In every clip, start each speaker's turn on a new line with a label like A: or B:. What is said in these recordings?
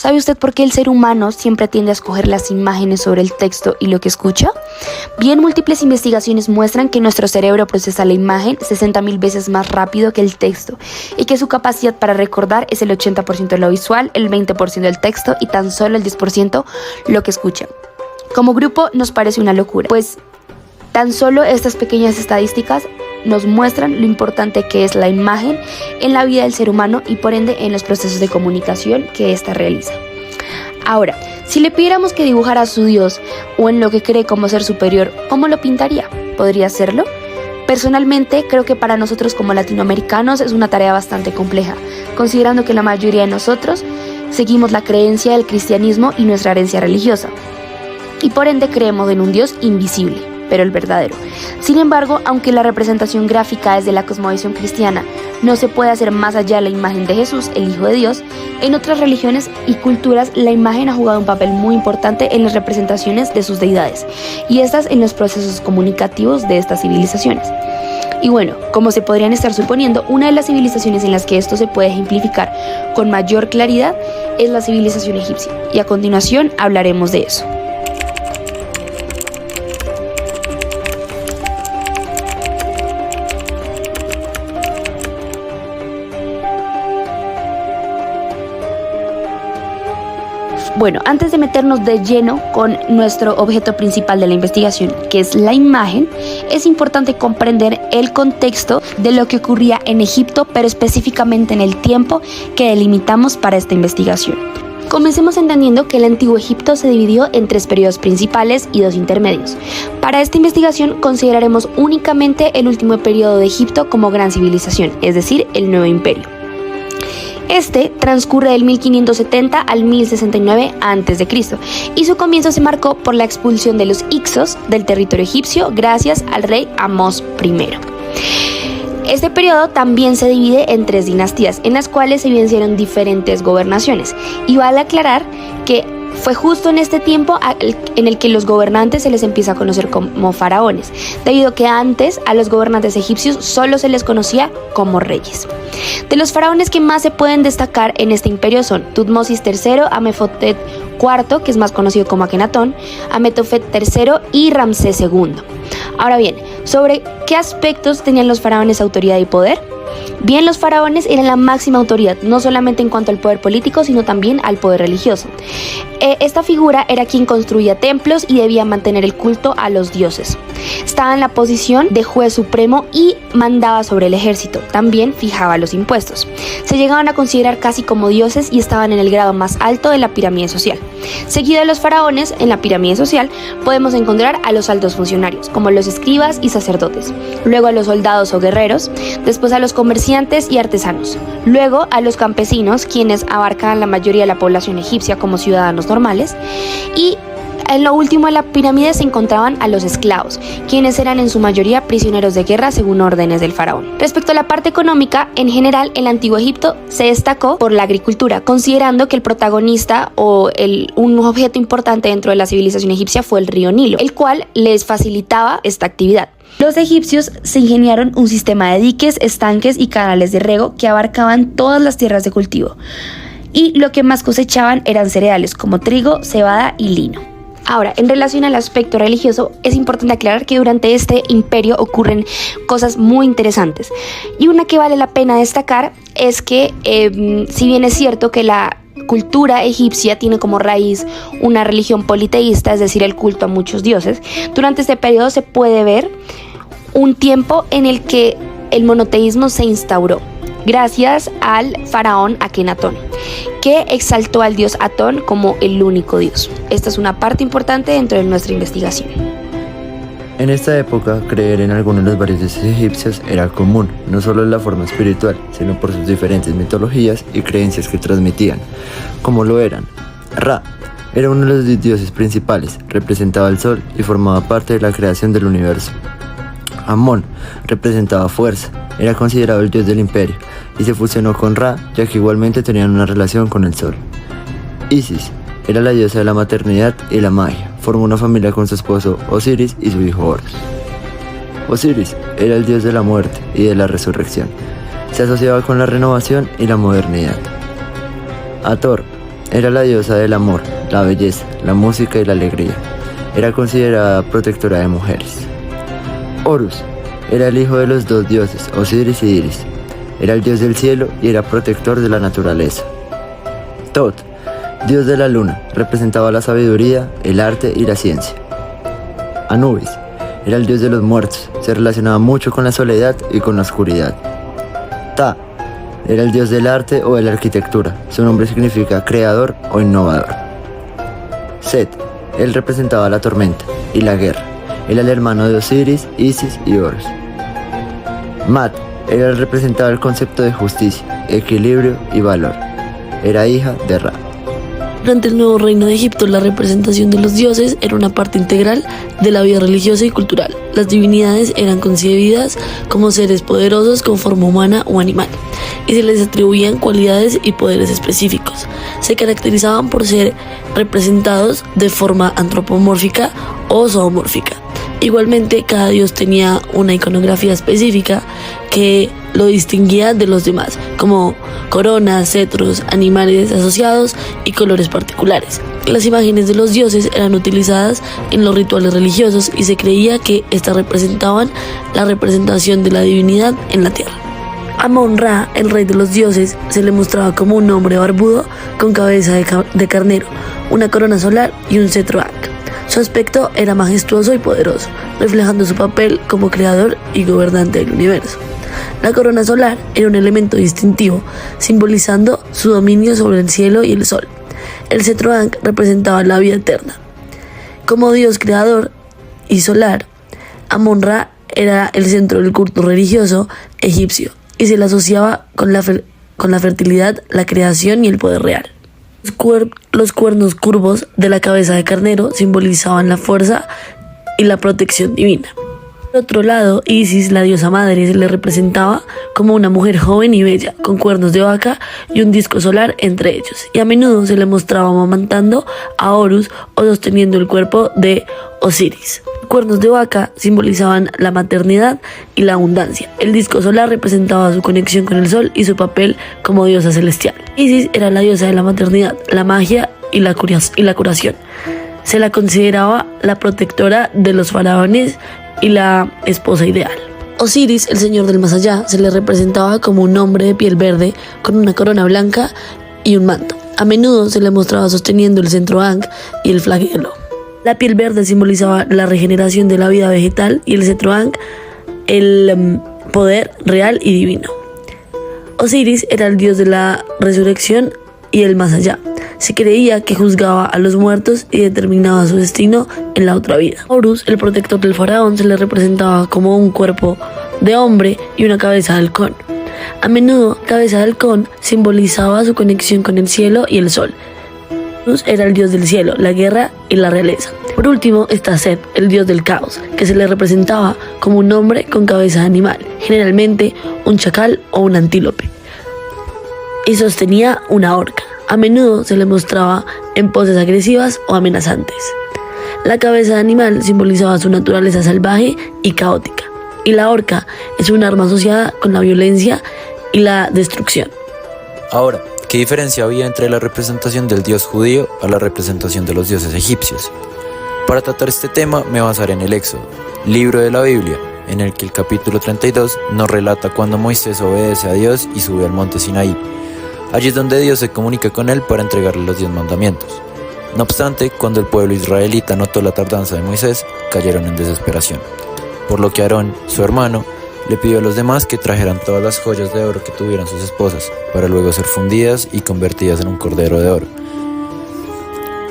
A: ¿Sabe usted por qué el ser humano siempre tiende a escoger las imágenes sobre el texto y lo que escucha? Bien, múltiples investigaciones muestran que nuestro cerebro procesa la imagen 60.000 veces más rápido que el texto y que su capacidad para recordar es el 80% de lo visual, el 20% del texto y tan solo el 10% lo que escucha. Como grupo nos parece una locura, pues tan solo estas pequeñas estadísticas nos muestran lo importante que es la imagen en la vida del ser humano y por ende en los procesos de comunicación que ésta realiza. Ahora, si le pidiéramos que dibujara a su Dios o en lo que cree como ser superior, ¿cómo lo pintaría? ¿Podría hacerlo? Personalmente, creo que para nosotros como latinoamericanos es una tarea bastante compleja, considerando que la mayoría de nosotros seguimos la creencia del cristianismo y nuestra herencia religiosa, y por ende creemos en un Dios invisible, pero el verdadero. Sin embargo, aunque la representación gráfica desde la cosmovisión cristiana no se puede hacer más allá de la imagen de Jesús, el Hijo de Dios, en otras religiones y culturas la imagen ha jugado un papel muy importante en las representaciones de sus deidades, y estas en los procesos comunicativos de estas civilizaciones. Y bueno, como se podrían estar suponiendo, una de las civilizaciones en las que esto se puede ejemplificar con mayor claridad es la civilización egipcia, y a continuación hablaremos de eso. Bueno, antes de meternos de lleno con nuestro objeto principal de la investigación, que es la imagen, es importante comprender el contexto de lo que ocurría en Egipto, pero específicamente en el tiempo que delimitamos para esta investigación. Comencemos entendiendo que el antiguo Egipto se dividió en 3 periodos principales y 2 intermedios. Para esta investigación consideraremos únicamente el último periodo de Egipto como gran civilización, es decir, el Nuevo Imperio. Este transcurre del 1570 al 1069 a.C. y su comienzo se marcó por la expulsión de los Hicsos del territorio egipcio gracias al rey Amós I. Este periodo también se divide en 3 dinastías, en las cuales se vencieron diferentes gobernaciones, y vale aclarar que fue justo en este tiempo en el que los gobernantes se les empieza a conocer como faraones, debido a que antes a los gobernantes egipcios solo se les conocía como reyes. De los faraones que más se pueden destacar en este imperio son Tutmosis III, Amenhotep IV, que es más conocido como Akenatón, Amenhotep III y Ramsés II. Ahora bien, ¿sobre qué aspectos tenían los faraones autoridad y poder? Bien, los faraones eran la máxima autoridad, no solamente en cuanto al poder político, sino también al poder religioso. Esta figura era quien construía templos y debía mantener el culto a los dioses. Estaba en la posición de juez supremo y mandaba sobre el ejército. También fijaba los impuestos. Se llegaban a considerar casi como dioses y estaban en el grado más alto de la pirámide social. Seguido de los faraones, en la pirámide social, podemos encontrar a los altos funcionarios, como los escribas y sacerdotes. Luego a los soldados o guerreros, después a los comerciantes y artesanos. Luego a los campesinos, quienes abarcaban la mayoría de la población egipcia como ciudadanos normales. Y en lo último de la pirámide se encontraban a los esclavos, quienes eran en su mayoría prisioneros de guerra según órdenes del faraón. Respecto a la parte económica, en general el antiguo Egipto se destacó por la agricultura, considerando que el protagonista o un objeto importante dentro de la civilización egipcia fue el río Nilo, el cual les facilitaba esta actividad. Los egipcios se ingeniaron un sistema de diques, estanques y canales de riego que abarcaban todas las tierras de cultivo, y lo que más cosechaban eran cereales como trigo, cebada y lino. Ahora, en relación al aspecto religioso, es importante aclarar que durante este imperio ocurren cosas muy interesantes. Y una que vale la pena destacar es que, si bien es cierto que la cultura egipcia tiene como raíz una religión politeísta, es decir, el culto a muchos dioses, durante este periodo se puede ver un tiempo en el que el monoteísmo se instauró, gracias al faraón Akenatón, que exaltó al dios Atón como el único dios. Esta es una parte importante dentro de nuestra investigación.
B: En esta época, creer en alguno de los varios dioses egipcios era común, no solo en la forma espiritual, sino por sus diferentes mitologías y creencias que transmitían, como lo eran. Ra era uno de los dioses principales, representaba al sol y formaba parte de la creación del universo. Amón representaba fuerza, era considerado el dios del imperio y se fusionó con Ra, ya que igualmente tenían una relación con el sol. Isis era la diosa de la maternidad y la magia, formó una familia con su esposo Osiris y su hijo Horus. Osiris era el dios de la muerte y de la resurrección, se asociaba con la renovación y la modernidad. Hathor era la diosa del amor, la belleza, la música y la alegría. Era considerada protectora de mujeres. Horus era el hijo de los dos dioses, Osiris y Iris. Era el dios del cielo y era protector de la naturaleza. Thoth, dios de la luna, representaba la sabiduría, el arte y la ciencia. Anubis era el dios de los muertos, se relacionaba mucho con la soledad y con la oscuridad. Ta era el dios del arte o de la arquitectura, su nombre significa creador o innovador. Set, él representaba la tormenta y la guerra, era el hermano de Osiris, Isis y Horus. Mat representaba el concepto de justicia, equilibrio y valor, era hija de Ra.
C: Durante el nuevo reino de Egipto, la representación de los dioses era una parte integral de la vida religiosa y cultural. Las divinidades eran concebidas como seres poderosos con forma humana o animal, y se les atribuían cualidades y poderes específicos. Se caracterizaban por ser representados de forma antropomórfica o zoomórfica. Igualmente, cada dios tenía una iconografía específica que lo distinguía de los demás, como coronas, cetros, animales asociados y colores particulares. Las imágenes de los dioses eran utilizadas en los rituales religiosos y se creía que estas representaban la representación de la divinidad en la tierra. Amon-Ra, el rey de los dioses, se le mostraba como un hombre barbudo con cabeza de carnero, una corona solar y un cetro Ankh. Su aspecto era majestuoso y poderoso, reflejando su papel como creador y gobernante del universo. La corona solar era un elemento distintivo, simbolizando su dominio sobre el cielo y el sol. El cetro Ankh representaba la vida eterna. Como dios creador y solar, Amon-Ra era el centro del culto religioso egipcio y se le asociaba con la fertilidad, la creación y el poder real. Los cuernos curvos de la cabeza de carnero simbolizaban la fuerza y la protección divina. Por otro lado, Isis, la diosa madre, se le representaba como una mujer joven y bella, con cuernos de vaca y un disco solar entre ellos, y a menudo se le mostraba amamantando a Horus o sosteniendo el cuerpo de Osiris. Cuernos de vaca simbolizaban la maternidad y la abundancia. El disco solar representaba su conexión con el sol y su papel como diosa celestial. Isis era la diosa de la maternidad, la magia y la curación. Se la consideraba la protectora de los faraones y la esposa ideal. Osiris, el señor del más allá, se le representaba como un hombre de piel verde con una corona blanca y un manto. A menudo se le mostraba sosteniendo el cetro Ankh y el flagelo. La piel verde simbolizaba la regeneración de la vida vegetal y el cetro Ankh el poder real y divino. Osiris era el dios de la resurrección y el más allá. Se creía que juzgaba a los muertos y determinaba su destino en la otra vida. Horus, el protector del faraón, se le representaba como un cuerpo de hombre y una cabeza de halcón. A menudo, la cabeza de halcón simbolizaba su conexión con el cielo y el sol. Horus era el dios del cielo, la guerra y la realeza. Por último está Set, el dios del caos, que se le representaba como un hombre con cabeza de animal, generalmente un chacal o un antílope, y sostenía una horca. A menudo se le mostraba en poses agresivas o amenazantes. La cabeza de animal simbolizaba su naturaleza salvaje y caótica, y la horca es un arma asociada con la violencia y la destrucción.
D: Ahora, ¿qué diferencia había entre la representación del dios judío a la representación de los dioses egipcios? Para tratar este tema me basaré en el Éxodo, libro de la Biblia, en el que el capítulo 32 nos relata cuando Moisés obedece a Dios y sube al monte Sinaí. Allí es donde Dios se comunica con él para entregarle los 10 mandamientos. No obstante, cuando el pueblo israelita notó la tardanza de Moisés, cayeron en desesperación, por lo que Aarón, su hermano, le pidió a los demás que trajeran todas las joyas de oro que tuvieran sus esposas, para luego ser fundidas y convertidas en un cordero de oro,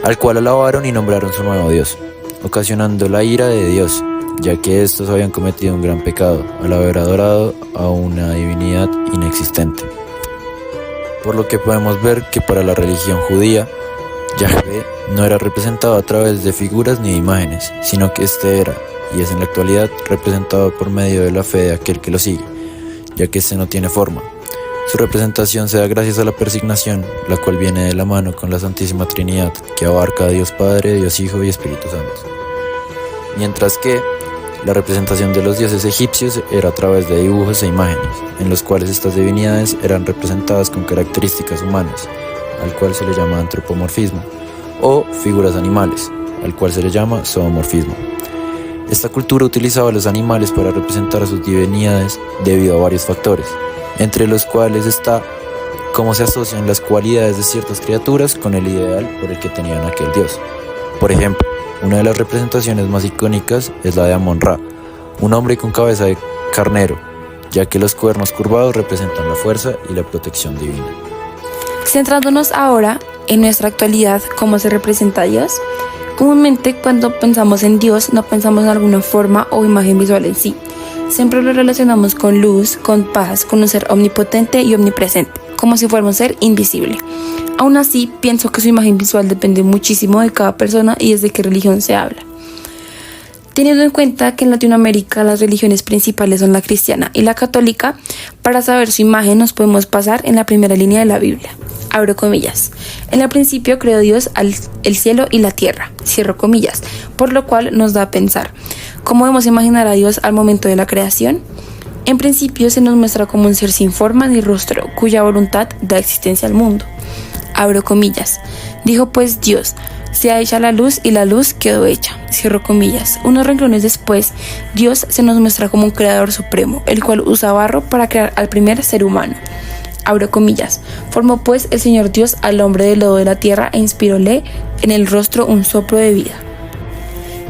D: al cual alabaron y nombraron su nuevo Dios, ocasionando la ira de Dios, ya que estos habían cometido un gran pecado al haber adorado a una divinidad inexistente. Por lo que podemos ver que para la religión judía, Yahvé no era representado a través de figuras ni de imágenes, sino que este era, y es en la actualidad, representado por medio de la fe de aquel que lo sigue, ya que este no tiene forma. Su representación se da gracias a la persignación, la cual viene de la mano con la Santísima Trinidad, que abarca a Dios Padre, Dios Hijo y Espíritu Santo. Mientras que la representación de los dioses egipcios era a través de dibujos e imágenes, en los cuales estas divinidades eran representadas con características humanas, al cual se le llama antropomorfismo, o figuras animales, al cual se le llama zoomorfismo. Esta cultura utilizaba a los animales para representar a sus divinidades debido a varios factores, entre los cuales está cómo se asocian las cualidades de ciertas criaturas con el ideal por el que tenían aquel dios. Por ejemplo, una de las representaciones más icónicas es la de Amon-Ra, un hombre con cabeza de carnero, ya que los cuernos curvados representan la fuerza y la protección divina.
A: Centrándonos ahora en nuestra actualidad, ¿cómo se representa a Dios? Comúnmente cuando pensamos en Dios no pensamos en alguna forma o imagen visual en sí. Siempre lo relacionamos con luz, con paz, con un ser omnipotente y omnipresente, como si fuera un ser invisible. Aún así, pienso que su imagen visual depende muchísimo de cada persona y desde qué religión se habla. Teniendo en cuenta que en Latinoamérica las religiones principales son la cristiana y la católica, para saber su imagen nos podemos basar en la primera línea de la Biblia. Abro comillas. En el principio creó Dios el cielo y la tierra. Cierro comillas. Por lo cual nos da a pensar, ¿cómo debemos imaginar a Dios al momento de la creación? En principio se nos muestra como un ser sin forma ni rostro, cuya voluntad da existencia al mundo. Abro comillas. Dijo pues Dios, sea hecha la luz y la luz quedó hecha. Cierro comillas. Unos renglones después, Dios se nos muestra como un creador supremo, el cual usa barro para crear al primer ser humano. Abro comillas. Formó pues el Señor Dios al hombre del lodo de la tierra e inspiróle en el rostro un soplo de vida.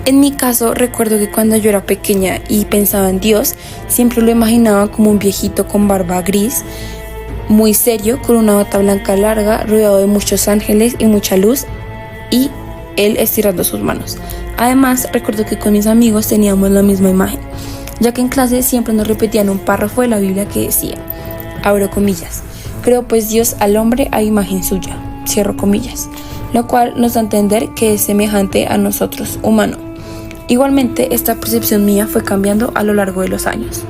A: En mi caso, recuerdo que cuando yo era pequeña y pensaba en Dios, siempre lo imaginaba como un viejito con barba gris, muy serio, con una bata blanca larga, rodeado de muchos ángeles y mucha luz, y él estirando sus manos. Además, recuerdo que con mis amigos teníamos la misma imagen, ya que en clase siempre nos repetían un párrafo de la Biblia que decía, abro comillas, creó pues Dios al hombre a imagen suya, cierro comillas, lo cual nos da a entender que es semejante a nosotros, humano. Igualmente, esta percepción mía fue cambiando a lo largo de los años.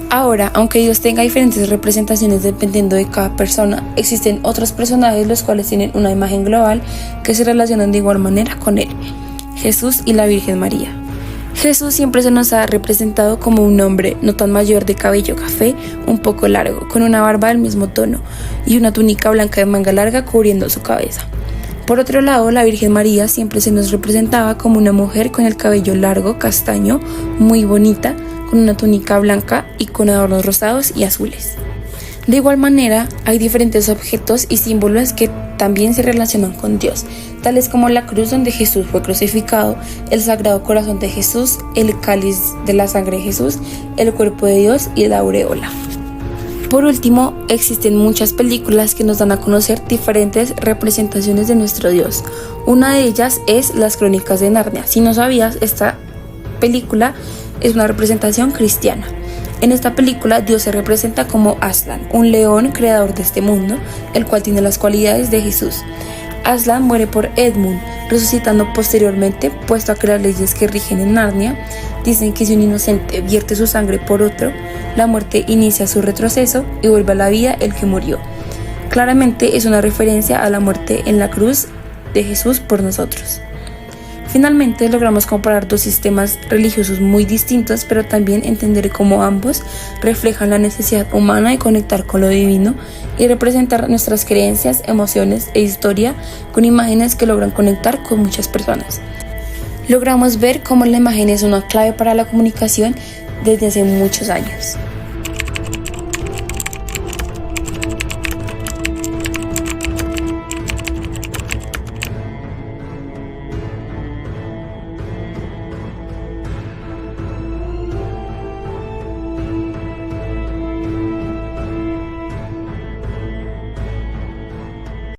A: Ahora, aunque Dios tenga diferentes representaciones dependiendo de cada persona, existen otros personajes los cuales tienen una imagen global que se relacionan de igual manera con él, Jesús y la Virgen María. Jesús siempre se nos ha representado como un hombre no tan mayor, de cabello café, un poco largo, con una barba del mismo tono y una túnica blanca de manga larga cubriendo su cabeza. Por otro lado, la Virgen María siempre se nos representaba como una mujer con el cabello largo, castaño, muy bonita, con una túnica blanca y con adornos rosados y azules. De igual manera, hay diferentes objetos y símbolos que también se relacionan con Dios, tales como la cruz donde Jesús fue crucificado, el Sagrado Corazón de Jesús, el cáliz de la sangre de Jesús, el cuerpo de Dios y la aureola. Por último, existen muchas películas que nos dan a conocer diferentes representaciones de nuestro Dios. Una de ellas es Las Crónicas de Narnia. Si no sabías, esta película es una representación cristiana. En esta película, Dios se representa como Aslan, un león creador de este mundo, el cual tiene las cualidades de Jesús. Aslan muere por Edmund, resucitando posteriormente, puesto a que las leyes que rigen en Narnia dicen que si un inocente vierte su sangre por otro, la muerte inicia su retroceso y vuelve a la vida el que murió. Claramente es una referencia a la muerte en la cruz de Jesús por nosotros. Finalmente logramos comparar dos sistemas religiosos muy distintos, pero también entender cómo ambos reflejan la necesidad humana de conectar con lo divino y representar nuestras creencias, emociones e historia con imágenes que logran conectar con muchas personas. Logramos ver cómo la imagen es una clave para la comunicación desde hace muchos años.